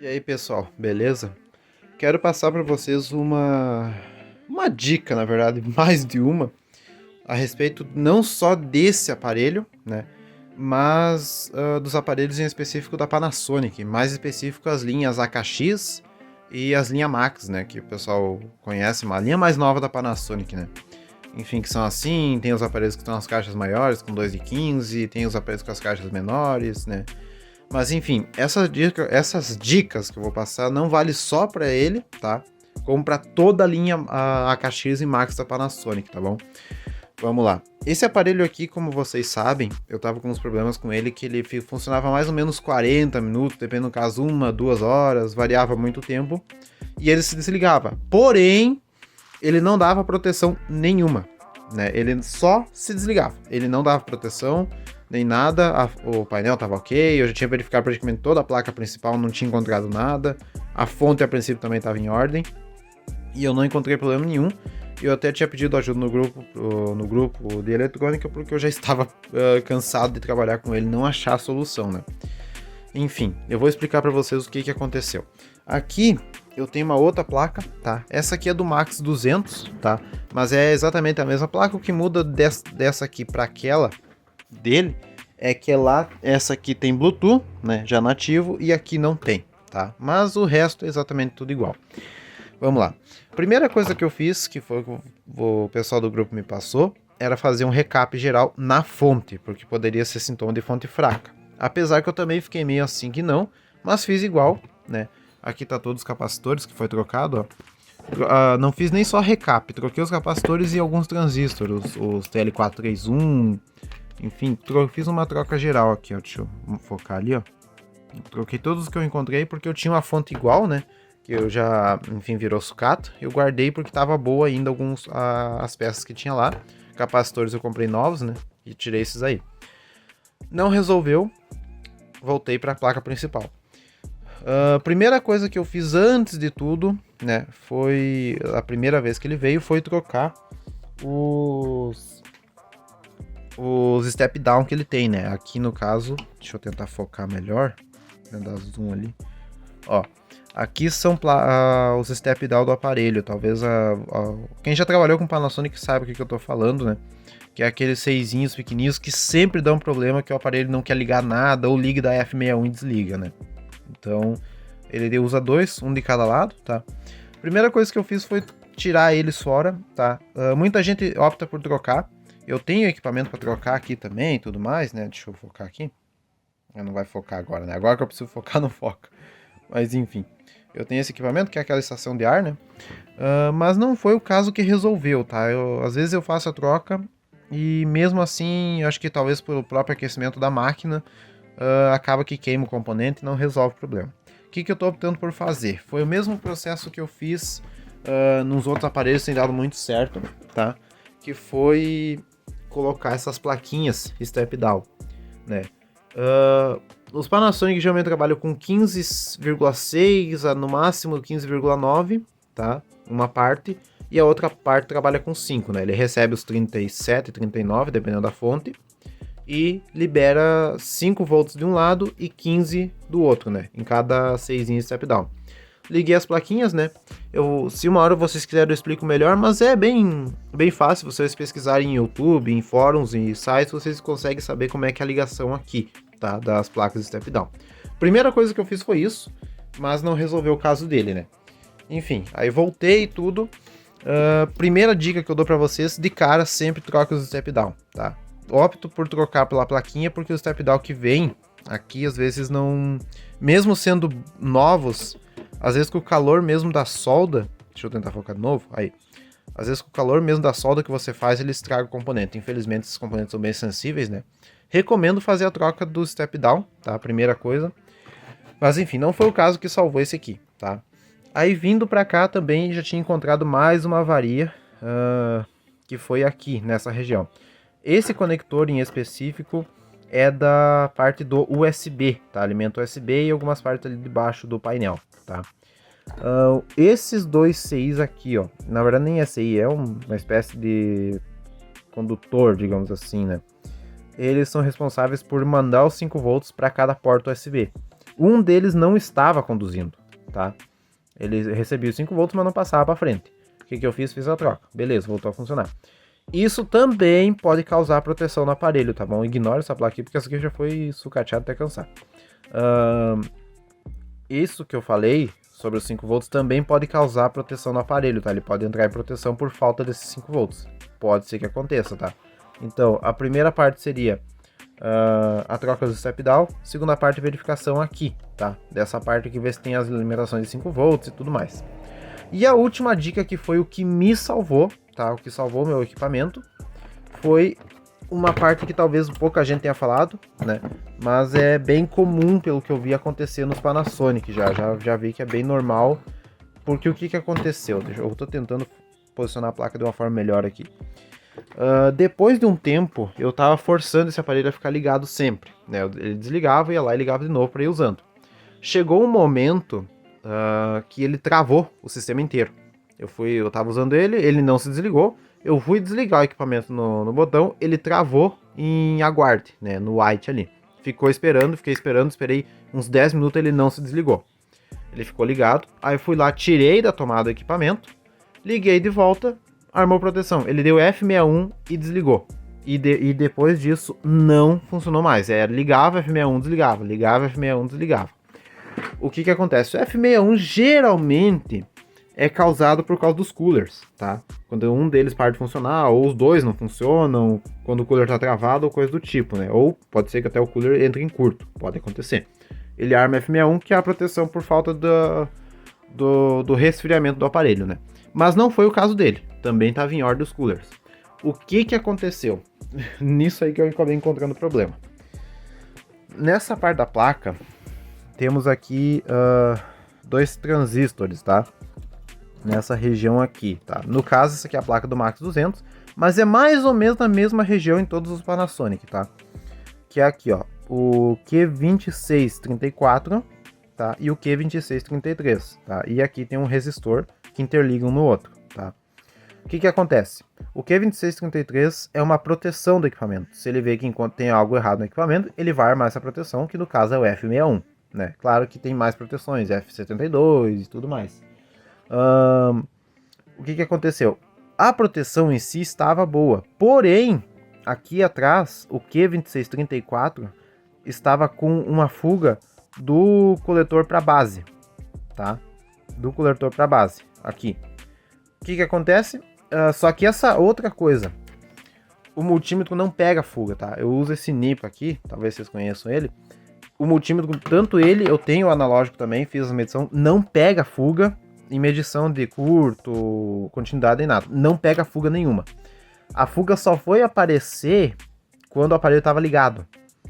E aí pessoal, beleza? Quero passar para vocês uma dica, na verdade, mais de uma, a respeito não só desse aparelho, né? Mas dos aparelhos em específico da Panasonic, mais específico as linhas AKX e as linhas Max, né? Que o pessoal conhece, uma linha mais nova da Panasonic, né? Enfim, que são assim, tem os aparelhos que estão nas caixas maiores, com 2 de 15, tem os aparelhos com as caixas menores, né? Mas enfim, essas dicas que eu vou passar não vale só para ele, tá? Como para toda a linha AKX e Max da Panasonic, tá bom? Vamos lá. Esse aparelho aqui, como vocês sabem, eu tava com uns problemas com ele que ele funcionava mais ou menos 40 minutos, dependendo do caso, 1, 2 horas, variava muito tempo, e ele se desligava. Porém, ele não dava proteção nenhuma, né? Ele só se desligava. Ele não dava proteção nem nada. O painel estava ok. Eu já tinha verificado praticamente toda a placa principal, não tinha encontrado nada. A fonte a princípio também estava em ordem e eu não encontrei problema nenhum. Eu até tinha pedido ajuda no grupo de eletrônica porque eu já estava cansado de trabalhar com ele, não achar a solução, né? Enfim, eu vou explicar para vocês o que aconteceu. Aqui eu tenho uma outra placa, tá? Essa aqui é do Max 200, tá? Mas é exatamente a mesma placa. O que muda dessa aqui para aquela dele é que essa aqui tem Bluetooth, né? Já nativo, e aqui não tem, tá? Mas o resto é exatamente tudo igual. Vamos lá. Primeira coisa que eu fiz, que foi o que o pessoal do grupo me passou, era fazer um recap geral na fonte, porque poderia ser sintoma de fonte fraca. Apesar que eu também fiquei meio assim que não, mas fiz igual, né? Aqui tá todos os capacitores que foi trocado, ó. Não fiz nem só recap, troquei os capacitores e alguns transistores, os TL431, enfim, fiz uma troca geral aqui, ó. Deixa eu focar ali, ó. Troquei todos os que eu encontrei porque eu tinha uma fonte igual, né? Que eu já, enfim, virou sucata. Eu guardei porque tava boa ainda as peças que tinha lá. Capacitores eu comprei novos, né? E tirei esses aí. Não resolveu. Voltei para a placa principal. Primeira coisa que eu fiz antes de tudo, né? Foi a primeira vez que ele veio, foi trocar os step down que ele tem, né? Aqui no caso, deixa eu tentar focar melhor, né? Dar zoom ali. Ó, aqui são os step down do aparelho. Talvez quem já trabalhou com Panasonic sabe o que eu tô falando, né? Que é aqueles seisinhos pequenininhos que sempre dão problema, que o aparelho não quer ligar nada, ou liga da F61 e desliga, né? Então, ele usa dois, um de cada lado, tá? Primeira coisa que eu fiz foi tirar eles fora, tá? Muita gente opta por trocar. Eu tenho equipamento para trocar aqui também e tudo mais, né? Deixa eu focar aqui. Não vai focar agora, né? Agora que eu preciso focar, não foca. Mas enfim, eu tenho esse equipamento, que é aquela estação de ar, né? Mas não foi o caso que resolveu, tá? Às vezes eu faço a troca e mesmo assim, acho que talvez pelo próprio aquecimento da máquina, acaba que queima o componente e não resolve o problema. O que eu estou optando por fazer? Foi o mesmo processo que eu fiz nos outros aparelhos, tem dado muito certo, tá? Que foi colocar essas plaquinhas step down, né? Os Panasonic geralmente trabalham com 15,6 a no máximo 15,9, tá? Uma parte, e a outra parte trabalha com 5, né? Ele recebe os 37, 39, dependendo da fonte, e libera 5 volts de um lado e 15 do outro, né? Em cada 6 step down. Liguei as plaquinhas, né? Se uma hora vocês quiserem eu explico melhor, mas é bem fácil. Vocês pesquisarem em YouTube, em fóruns e sites, vocês conseguem saber como é que é a ligação aqui, tá? Das placas step down. Primeira coisa que eu fiz foi isso, mas não resolveu o caso dele, né? Enfim, aí voltei e tudo. Primeira dica que eu dou pra vocês, de cara, sempre troca os step down, tá? Opto por trocar pela plaquinha porque o step down que vem aqui, às vezes não... Mesmo sendo novos, às vezes com o calor mesmo da solda... Deixa eu tentar focar de novo, aí. Às vezes com o calor mesmo da solda que você faz, ele estraga o componente. Infelizmente, esses componentes são bem sensíveis, né? Recomendo fazer a troca do step down, tá? Primeira coisa. Mas enfim, não foi o caso que salvou esse aqui, tá? Aí vindo pra cá também já tinha encontrado mais uma avaria, que foi aqui, nessa região. Esse conector em específico é da parte do USB, tá? Alimento USB e algumas partes ali debaixo do painel, tá? Esses dois CIs aqui, ó, na verdade nem é CI, é uma espécie de condutor, digamos assim, né? Eles são responsáveis por mandar os 5 volts para cada porta USB. Um deles não estava conduzindo, tá? Ele recebia os 5 volts, mas não passava para frente. O que eu fiz? Fiz a troca. Beleza, voltou a funcionar. Isso também pode causar proteção no aparelho, tá bom? Ignore essa placa aqui, porque essa aqui já foi sucateada até cansar. Isso que eu falei sobre os 5 volts também pode causar proteção no aparelho, tá? Ele pode entrar em proteção por falta desses 5 volts. Pode ser que aconteça, tá? Então, a primeira parte seria a troca do step down. Segunda parte, verificação aqui, tá? Dessa parte aqui, ver se tem as limitações de 5 volts e tudo mais. E a última dica, que foi o que me salvou, tá? O que salvou meu equipamento, foi uma parte que talvez pouca gente tenha falado, né? Mas é bem comum, pelo que eu vi acontecer nos Panasonic, já vi que é bem normal. Porque o que aconteceu? Eu tô tentando posicionar a placa de uma forma melhor aqui. Depois de um tempo, eu tava forçando esse aparelho a ficar ligado sempre, né? Ele desligava, ia lá e ligava de novo para ir usando. Chegou um momento que ele travou o sistema inteiro. Eu tava usando ele não se desligou. Eu fui desligar o equipamento no botão, ele travou em aguarde, né? No white ali. Fiquei esperando, esperei uns 10 minutos, ele não se desligou. Ele ficou ligado, aí eu fui lá, tirei da tomada o equipamento, liguei de volta, armou proteção. Ele deu F61 e desligou. E depois disso não funcionou mais. Ligava F61, desligava, ligava F61, desligava. O que acontece? O F61 geralmente é causado por causa dos coolers, tá? Quando um deles para de funcionar, ou os dois não funcionam, quando o cooler tá travado, ou coisa do tipo, né? Ou pode ser que até o cooler entre em curto, pode acontecer. Ele arma F61, que é a proteção por falta do resfriamento do aparelho, né? Mas não foi o caso dele, também estava em ordem os coolers. O que aconteceu? Nisso aí que eu acabei encontrando problema. Nessa parte da placa, temos aqui 2 transistores, tá? Nessa região aqui, tá? No caso, essa aqui é a placa do Max 200, mas é mais ou menos na mesma região em todos os Panasonic, tá? Que é aqui, ó, o Q2634, tá? E o Q2633, tá? E aqui tem um resistor que interliga um no outro, tá? O que acontece? O Q2633 é uma proteção do equipamento. Se ele vê que enquanto tem algo errado no equipamento, ele vai armar essa proteção, que no caso é o F61, né? Claro que tem mais proteções, F72 e tudo mais. O que aconteceu? A proteção em si estava boa, porém, aqui atrás, o Q2634 estava com uma fuga do coletor para base, tá? Do coletor para base, aqui. O que acontece? Só que essa outra coisa, o multímetro não pega fuga, tá? Eu uso esse NIPA aqui, talvez vocês conheçam ele. O multímetro, tanto ele, eu tenho o analógico também, fiz a medição, não pega fuga em medição de curto, continuidade nem nada. Não pega fuga nenhuma. A fuga só foi aparecer quando o aparelho estava ligado.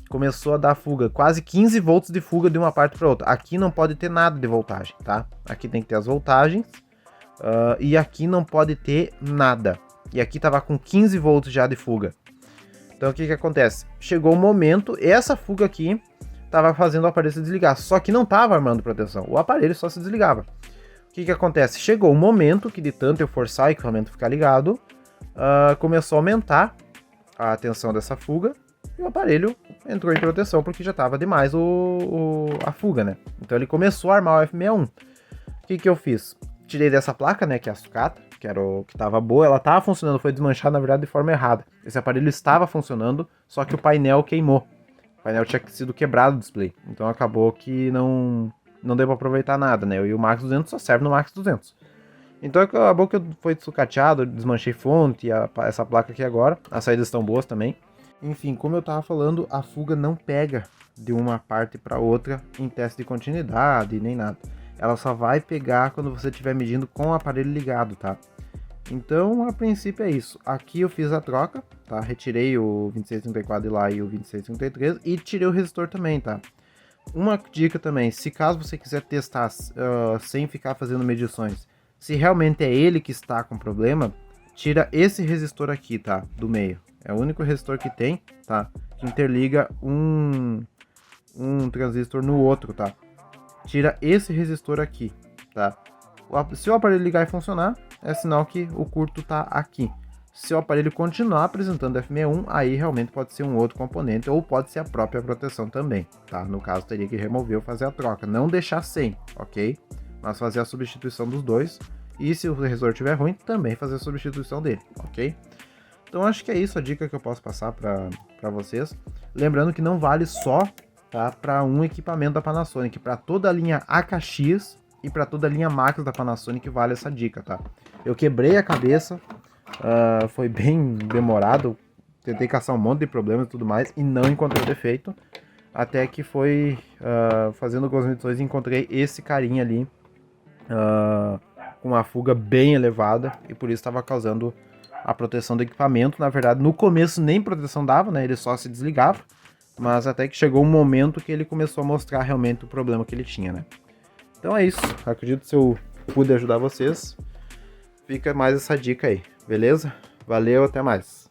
Começou a dar fuga, quase 15 volts de fuga de uma parte para outra. Aqui não pode ter nada de voltagem, tá? Aqui tem que ter as voltagens. E aqui não pode ter nada. E aqui tava com 15 volts já de fuga. Então o que acontece? Chegou um momento, essa fuga aqui tava fazendo o aparelho se desligar. Só que não tava armando proteção. O aparelho só se desligava. O que acontece? Chegou um momento que de tanto eu forçar o equipamento ficar ligado, começou a aumentar a tensão dessa fuga e o aparelho entrou em proteção porque já estava demais a fuga, né? Então ele começou a armar o F61. O que eu fiz? Tirei dessa placa, né, que é a sucata, que era o que estava boa, ela estava funcionando, foi desmanchada na verdade de forma errada. Esse aparelho estava funcionando, só que o painel queimou. O painel tinha sido quebrado do display, então acabou que não deu para aproveitar nada, né? E o Max 200 só serve no Max 200. Então acabou que foi sucateado, desmanchei fonte, essa placa aqui agora. As saídas estão boas também. Enfim, como eu tava falando, a fuga não pega de uma parte para outra em teste de continuidade, nem nada. Ela só vai pegar quando você estiver medindo com o aparelho ligado, tá? Então, a princípio é isso. Aqui eu fiz a troca, tá? Retirei o 2634 de lá e o 2633 e tirei o resistor também, tá? Uma dica também, se caso você quiser testar sem ficar fazendo medições, se realmente é ele que está com problema, tira esse resistor aqui, tá? Do meio. É o único resistor que tem, tá? Que interliga um transistor no outro, tá? Tira esse resistor aqui, tá? Se o aparelho ligar e funcionar, é sinal que o curto tá aqui. Se o aparelho continuar apresentando FME1, aí realmente pode ser um outro componente ou pode ser a própria proteção também, tá? No caso, teria que remover ou fazer a troca. Não deixar sem, ok? Mas fazer a substituição dos dois. E se o resorte estiver ruim, também fazer a substituição dele, ok? Então acho que é isso a dica que eu posso passar para vocês. Lembrando que não vale só, tá, para um equipamento da Panasonic, para toda a linha AKX e para toda a linha Max da Panasonic vale essa dica, tá? Eu quebrei a cabeça, foi bem demorado, tentei caçar um monte de problemas e tudo mais e não encontrei o defeito, até que foi fazendo algumas medições e encontrei esse carinha ali com uma fuga bem elevada e por isso estava causando a proteção do equipamento. Na verdade, no começo nem proteção dava, né? Ele só se desligava, mas até que chegou um momento que ele começou a mostrar realmente o problema que ele tinha, né? Então é isso. Acredito que se eu pude ajudar vocês, fica mais essa dica aí, beleza? Valeu, até mais.